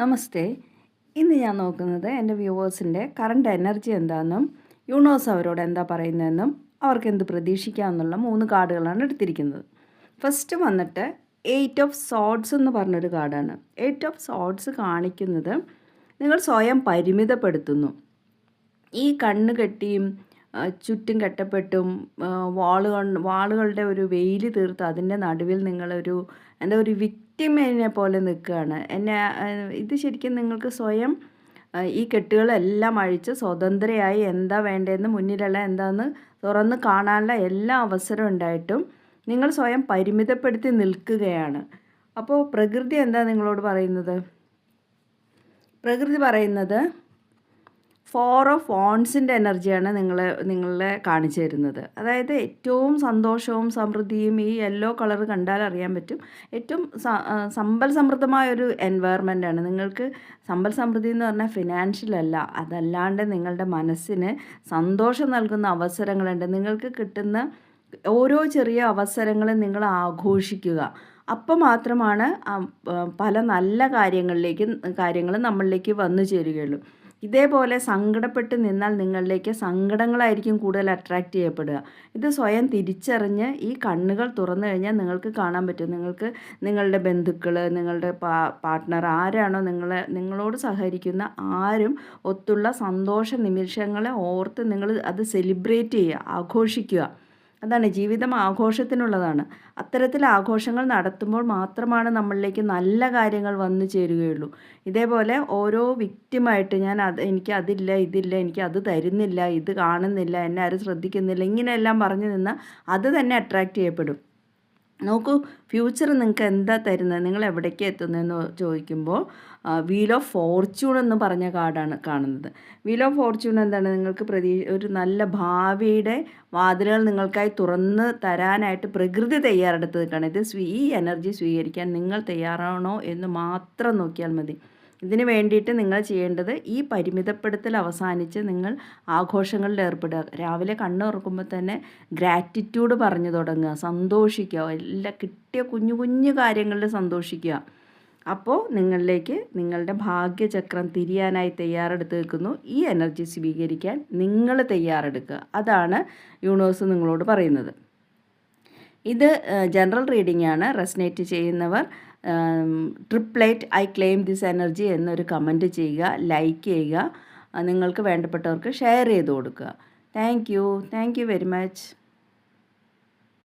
നമസ്തേ. ഇന്ന് ഞാൻ നോക്കുന്നത് എൻ്റെ വ്യൂവേഴ്സിൻ്റെ കറണ്ട് എനർജി എന്താണെന്നും യൂണിവേഴ്സ് അവരോട് എന്താ പറയുന്നതെന്നും അവർക്ക് എന്ത് പ്രതീക്ഷിക്കാമെന്നുള്ള 3 കാർഡുകളാണ് എടുത്തിരിക്കുന്നത്. ഫസ്റ്റ് വന്നിട്ട് 8 ഓഫ് സോഡ്സ് എന്ന് പറഞ്ഞൊരു കാർഡാണ്. 8 ഓഫ് സോഡ്സ് കാണിക്കുന്നത് നിങ്ങൾ സ്വയം പരിമിതപ്പെടുത്തുന്നു. ഈ കണ്ണ് കെട്ടിയും ചുറ്റും കെട്ടപ്പെട്ടും വാളുകളുടെ ഒരു വെയിൽ തീർത്ത് അതിൻ്റെ നടുവിൽ നിങ്ങളൊരു ഒരു വിക്ടിമിനെ പോലെ നിൽക്കുകയാണ്. ഇത് ശരിക്കും നിങ്ങൾക്ക് സ്വയം ഈ കെട്ടുകളെല്ലാം അഴിച്ച് സ്വതന്ത്രയായി എന്താ വേണ്ടതെന്ന് മുന്നിലുള്ള എന്താണെന്ന് തുറന്ന് കാണാനുള്ള എല്ലാ അവസരവും ഉണ്ടായിട്ടും നിങ്ങൾ സ്വയം പരിമിതപ്പെടുത്തി നിൽക്കുകയാണ്. അപ്പോൾ പ്രകൃതി എന്താ നിങ്ങളോട് പറയുന്നത്? പ്രകൃതി പറയുന്നത് 4 ഓഫ് വാണ്ട്സിൻ്റെ എനർജിയാണ് നിങ്ങളെ കാണിച്ചു തരുന്നത്. അതായത് ഏറ്റവും സന്തോഷവും സമൃദ്ധിയും ഈ യെല്ലോ കളർ കണ്ടാൽ അറിയാൻ പറ്റും. ഏറ്റവും സമ്പൽ സമൃദ്ധമായൊരു എൻവയറമെൻറ്റാണ്. നിങ്ങൾക്ക് സമ്പൽ സമൃദ്ധി എന്ന് പറഞ്ഞാൽ ഫിനാൻഷ്യൽ അല്ല, അതല്ലാണ്ട് നിങ്ങളുടെ മനസ്സിന് സന്തോഷം നൽകുന്ന അവസരങ്ങളുണ്ട്. നിങ്ങൾക്ക് കിട്ടുന്ന ഓരോ ചെറിയ അവസരങ്ങളും നിങ്ങൾ ആഘോഷിക്കുക. അപ്പോൾ മാത്രമാണ് പല നല്ല കാര്യങ്ങൾ നമ്മളിലേക്ക് വന്നു ചേരുകയുള്ളൂ. ഇതേപോലെ സങ്കടപ്പെട്ട് നിന്നാൽ നിങ്ങളിലേക്ക് സങ്കടങ്ങളായിരിക്കും കൂടുതൽ അട്രാക്റ്റ് ചെയ്യപ്പെടുക. ഇത് സ്വയം തിരിച്ചറിഞ്ഞ് ഈ കണ്ണുകൾ തുറന്നു കഴിഞ്ഞാൽ നിങ്ങൾക്ക് കാണാൻ പറ്റും. നിങ്ങളുടെ ബന്ധുക്കൾ, നിങ്ങളുടെ പാർട്ട്ണർ ആരാണോ നിങ്ങളോട് സഹകരിക്കുന്ന ആരും ഒത്തുള്ള സന്തോഷ നിമിഷങ്ങളെ ഓർത്ത് നിങ്ങൾ അത് സെലിബ്രേറ്റ് ചെയ്യുക, ആഘോഷിക്കുക. അതാണ് ജീവിതം, ആഘോഷത്തിനുള്ളതാണ്. അത്തരത്തിൽ ആഘോഷങ്ങൾ നടത്തുമ്പോൾ മാത്രമാണ് നമ്മളിലേക്ക് നല്ല കാര്യങ്ങൾ വന്നു ചേരുകയുള്ളൂ. ഇതേപോലെ ഓരോ വിക്റ്റിമായിട്ട് എനിക്ക് അതില്ല, ഇതില്ല, എനിക്ക് അത് തരുന്നില്ല, ഇത് കാണുന്നില്ല, എന്നെ ആരും ശ്രദ്ധിക്കുന്നില്ല, ഇങ്ങനെയെല്ലാം പറഞ്ഞു നിന്നാൽ അത് തന്നെ അട്രാക്റ്റ് ചെയ്യപ്പെടും. നോക്കൂ, ഫ്യൂച്ചർ നിങ്ങൾക്ക് എന്താ തരുന്നത്, നിങ്ങൾ എവിടേക്ക് എത്തുന്നതെന്ന് ചോദിക്കുമ്പോൾ വീൽ ഓഫ് ഫോർച്യൂൺ എന്ന് പറഞ്ഞ കാർഡാണ് കാണുന്നത്. വീൽ ഓഫ് ഫോർച്യൂൺ എന്താണ്? നിങ്ങൾക്ക് ഒരു നല്ല ഭാവിയുടെ വാതിലുകൾ നിങ്ങൾക്കായി തുറന്ന് തരാനായിട്ട് പ്രകൃതി തയ്യാറെടുത്ത് നിൽക്കുകയാണ്. ഈ എനർജി സ്വീകരിക്കാൻ നിങ്ങൾ തയ്യാറാണോ എന്ന് മാത്രം നോക്കിയാൽ മതി. ഇതിന് വേണ്ടിയിട്ട് നിങ്ങൾ ചെയ്യേണ്ടത് ഈ പരിമിതപ്പെടുത്തൽ അവസാനിച്ച് നിങ്ങൾ ആഘോഷങ്ങളിൽ ഏർപ്പെടുക. രാവിലെ കണ്ണുറക്കുമ്പോൾ തന്നെ ഗ്രാറ്റിറ്റ്യൂഡ് പറഞ്ഞു തുടങ്ങുക, സന്തോഷിക്കുക, എല്ലാം കിട്ടിയ കുഞ്ഞു കുഞ്ഞു കാര്യങ്ങളിൽ സന്തോഷിക്കുക. അപ്പോൾ നിങ്ങളിലേക്ക് നിങ്ങളുടെ ഭാഗ്യചക്രം തിരിയാനായി തയ്യാറെടുത്ത് നിൽക്കുന്നു. ഈ എനർജി സ്വീകരിക്കാൻ നിങ്ങൾ തയ്യാറെടുക്കുക. അതാണ് യൂണിവേഴ്സ് നിങ്ങളോട് പറയുന്നത്. ഇത് ജനറൽ റീഡിംഗ് ആണ്. റെസനേറ്റ് ചെയ്യുന്നവർ ട്രിപ്ലേറ്റ് ഐ ക്ലെയിം ദിസ് എനർജി എന്നൊരു കമൻറ്റ് ചെയ്യുക, ലൈക്ക് ചെയ്യുക, നിങ്ങൾക്ക് വേണ്ടപ്പെട്ടവർക്ക് ഷെയർ ചെയ്ത് കൊടുക്കുക. Thank you very much.